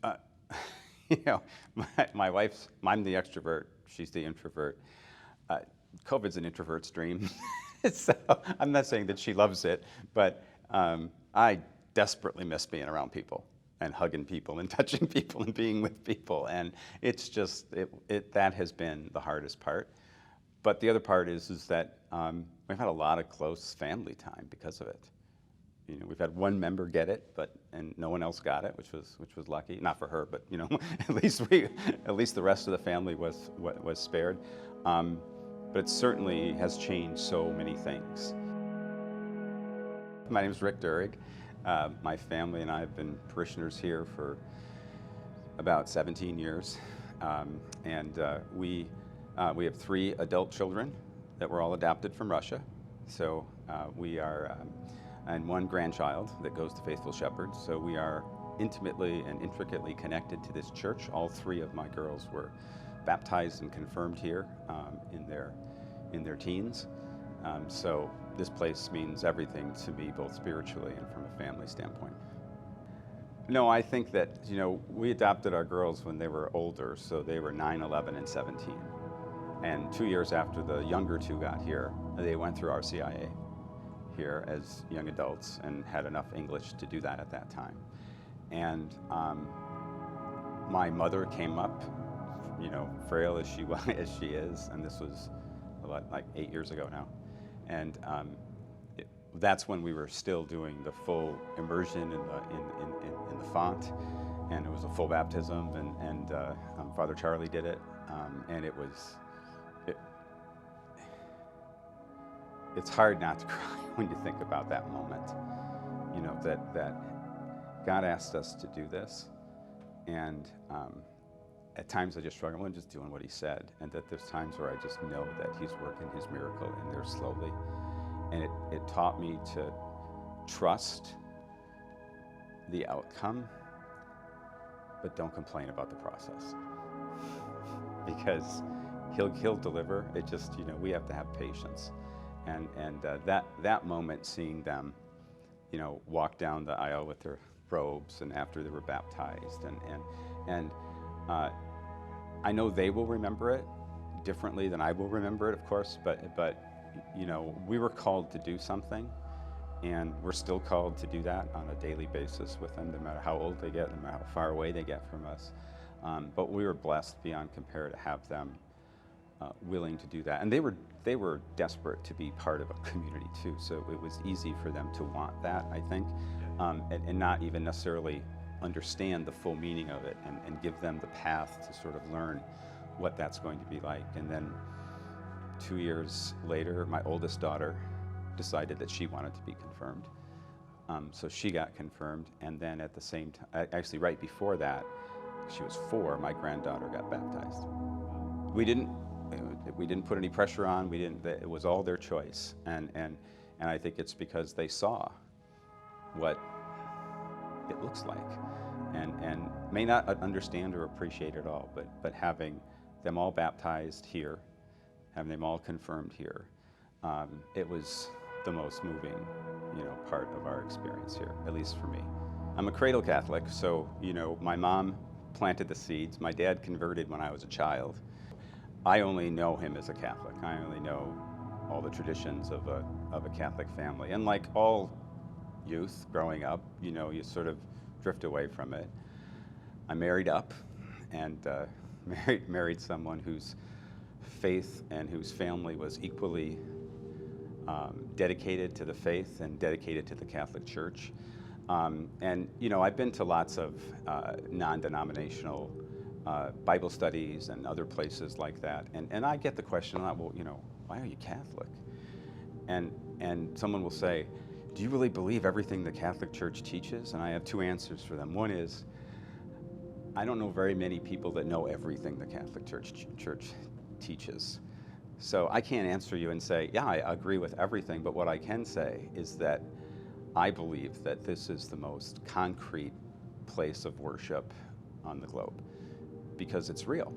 Uh, you know, my wife's, I'm the extrovert, she's the introvert. Uh, COVID's an introvert's dream. So I'm not saying that she loves it, but I desperately miss being around people and hugging people and touching people and being with people. And it's just, that has been the hardest part. But the other part is that we've had a lot of close family time because of it. You know, we've had one member get it, and no one else got it, which was lucky. Not for her, but you know, at least the rest of the family was spared. But it certainly has changed so many things. My name is Rick Durig. My family and I have been parishioners here for about 17 years, and we have 3 adult children that were all adopted from Russia. So we are, and 1 grandchild that goes to Faithful Shepherds. So we are intimately and intricately connected to this church. All 3 of my girls were baptized and confirmed here in their teens. So this place means everything to me, both spiritually and from a family standpoint. No, I think that, you know, we adopted our girls when they were older, so they were 9, 11, and 17. And 2 years after the younger 2 got here, they went through RCIA here as young adults and had enough English to do that at that time. And my mother came up, you know, frail as she as she is, and this was like 8 years ago now. And that's when we were still doing the full immersion in the font, and it was a full baptism, and Father Charlie did it, and it's hard not to cry when you think about that moment. You know, that God asked us to do this, and at times I just struggle. I'm just doing what He said, and that there's times where I just know that He's working His miracle in there slowly. And it taught me to trust the outcome, but don't complain about the process. Because He'll deliver. It just, you know, we have to have patience. And that moment, seeing them, you know, walk down the aisle with their robes and after they were baptized, and I know they will remember it differently than I will remember it, of course, but you know, we were called to do something, and we're still called to do that on a daily basis with them, no matter how old they get, no matter how far away they get from us. But we were blessed beyond compare to have them willing to do that, and they were desperate to be part of a community too. So it was easy for them to want that, I think, and not even necessarily understand the full meaning of it, and give them the path to sort of learn what that's going to be like. And then 2 years later, my oldest daughter decided that she wanted to be confirmed. So she got confirmed, and then at the same time, actually right before that, she was 4, my granddaughter got baptized. We didn't put any pressure on. It was all their choice, and I think it's because they saw what it looks like, and may not understand or appreciate it all, but having them all baptized here, having them all confirmed here, it was the most moving, you know, part of our experience here, at least for me. I'm a cradle Catholic, so, you know, my mom planted the seeds. My dad converted when I was a child. I only know him as a Catholic. I only know all the traditions of a Catholic family. And like all youth growing up, you know, you sort of drift away from it. I married up, and married someone whose faith and whose family was equally dedicated to the faith and dedicated to the Catholic Church. And, you know, I've been to lots of non-denominational Bible studies and other places like that. And I get the question a lot, well, you know, why are you Catholic? And someone will say, do you really believe everything the Catholic Church teaches? And I have 2 answers for them. One is, I don't know very many people that know everything the Catholic Church teaches. So I can't answer you and say, yeah, I agree with everything, but what I can say is that I believe that this is the most concrete place of worship on the globe, because it's real.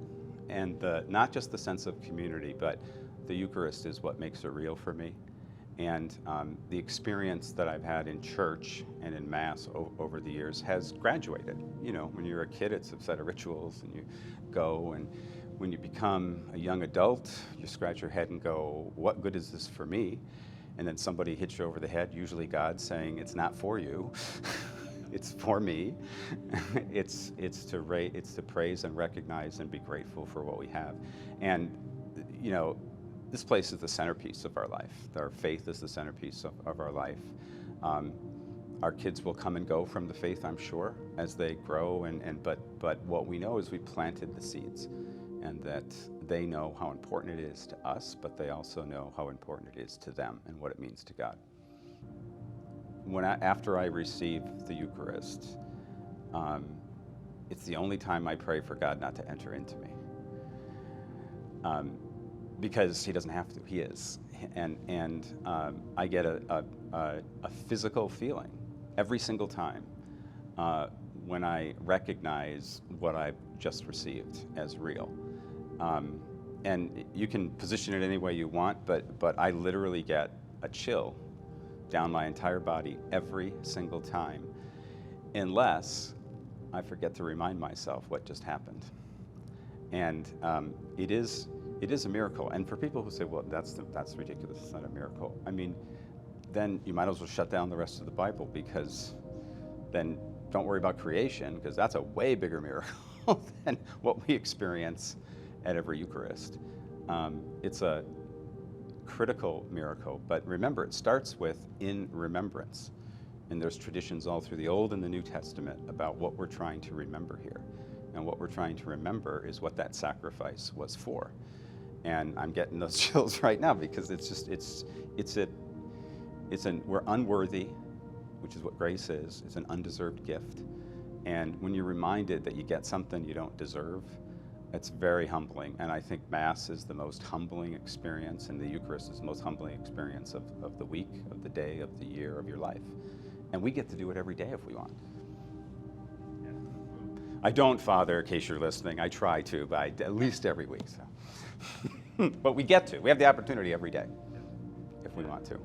And not just the sense of community, but the Eucharist is what makes it real for me. And the experience that I've had in church and in Mass over the years has graduated. You know, when you're a kid, it's a set of rituals, and you go, and when you become a young adult, you scratch your head and go, what good is this for me? And then somebody hits you over the head, usually God, saying, it's not for you, it's for me. It's to praise and recognize and be grateful for what we have. And, you know, this place is the centerpiece of our life. Our faith is the centerpiece of our life. Our kids will come and go from the faith, I'm sure, as they grow. But what we know is we planted the seeds, and that they know how important it is to us, but they also know how important it is to them and what it means to God. After I receive the Eucharist, it's the only time I pray for God not to enter into me. Because he doesn't have to, he is. And I get a physical feeling every single time when I recognize what I've just received as real. And you can position it any way you want, but I literally get a chill down my entire body every single time, unless I forget to remind myself what just happened. And it is a miracle. And for people who say, well, that's ridiculous, it's not a miracle. I mean, then you might as well shut down the rest of the Bible, because then don't worry about creation, because that's a way bigger miracle than what we experience at every Eucharist. It's a critical miracle, but remember, it starts with in remembrance. And there's traditions all through the Old and the New Testament about what we're trying to remember here. And what we're trying to remember is what that sacrifice was for. And I'm getting those chills right now, because we're unworthy, which is what grace is. It's an undeserved gift. And when you're reminded that you get something you don't deserve, it's very humbling. And I think Mass is the most humbling experience, and the Eucharist is the most humbling experience of the week, of the day, of the year, of your life. And we get to do it every day if we want. I don't, Father, in case you're listening. I try to, but at least every week. So. But we get to. We have the opportunity every day if we want to.